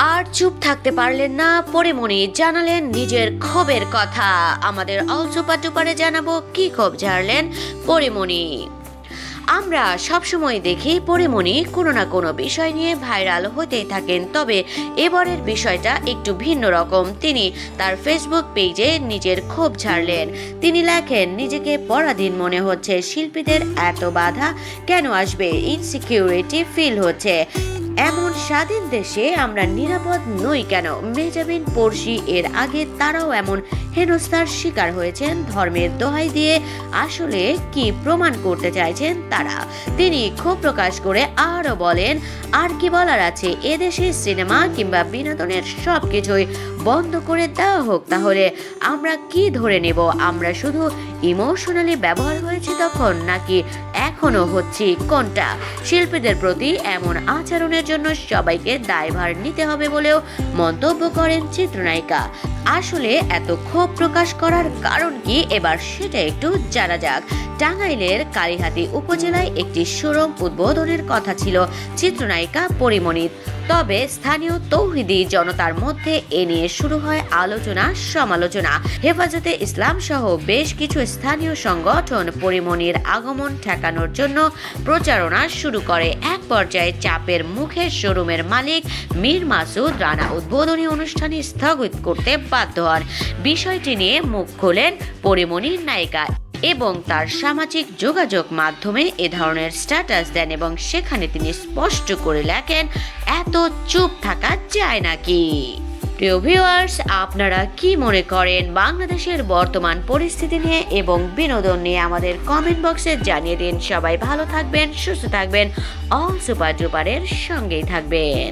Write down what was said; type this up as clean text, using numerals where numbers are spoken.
আর চুপ থাকতে পারলেন না পরিমণি, জানালেন নিজের ক্ষোভের কথা। আমাদের অল সুপার ডুপারে জানাবো কি ক্ষোভ ঝাড়লেন পরিমণি। আমরা সবসময় দেখি পরিমণি কোনো না কোনো বিষয় নিয়ে ভাইরাল হতেই থাকেন, তবে এবারের বিষয়টা একটু ভিন্ন রকম। তিনি তার ফেসবুক পেজে নিজের ক্ষোভ ঝাড়লেন। তিনি লেখেন, নিজেকে পরাধীন মনে হচ্ছে, শিল্পীদের এত বাধা কেন আসবে, ইনসিকিউরিটি ফিল হচ্ছে। এমন স্বাধীন দেশে আমরা নিরাপদ নই কেন? মেহজাবিন পড়শি, এর আগে তারাও এমন হেনস্থার শিকার হয়েছেন। ধর্মের দোহাই দিয়ে আসলে কি প্রমাণ করতে চাইছেন তারা? তিনি ক্ষোভ প্রকাশ করে আরো বলেন, আর কি বলার আছে, এদেশে সিনেমা কিংবা বিনোদনের সবকিছুই বন্ধ করে দেওয়া হোক, তাহলে আমরা কি ধরে নেব? আমরা শুধু ইমোশনালি ব্যবহার হয়েছি তখন, নাকি এখনো হচ্ছি? কোনটা? শিল্পীদের প্রতি এমন আচরণের জন্য সবাইকে দায়ভার নিতে হবে বলেও মন্তব্য করেন চিত্রনায়িকা। আসলে এত ক্ষোভ প্রকাশ করার কারণ কি, এবার সেটা একটু জানা যাক। টাঙ্গাইলের কালিহাতী উপজেলায় একটি শোরুম উদ্বোধনের কথা ছিল চিত্রনায়িকা পরিমণির, তবে স্থানীয় তৌহিদি জনতার মধ্যে এ নিয়ে শুরু হয় আলোচনা সমালোচনা। হেফাজতে ইসলাম সহ বেশ কিছু স্থানীয় সংগঠন পরিমণির আগমন ঠেকানোর জন্য প্রচারণা শুরু করে। এক পর্যায়ে চাপের মুখে শোরুমের মালিক মীর মাসুদ রানা উদ্বোধনী অনুষ্ঠানে স্থগিত করতে বাধ্য হন। বিষয়টি নিয়ে মুখ খোলেন পরিমণির নায়িকা এবং তার সামাজিক যোগাযোগ মাধ্যমে এ ধরনের স্ট্যাটাস দেন এবং সেখানে তিনি স্পষ্ট করে লেখেন, এত চুপ থাকা যায় নাকি? প্রিয় ভিউয়ার্স, আপনারা কি মনে করেন বাংলাদেশের বর্তমান পরিস্থিতি নিয়ে এবং বিনোদন নিয়ে আমাদের কমেন্ট বক্সে জানিয়ে দিন। সবাই ভালো থাকবেন, সুস্থ থাকবেন, অল সুপার ডুপারের সঙ্গেই থাকবেন।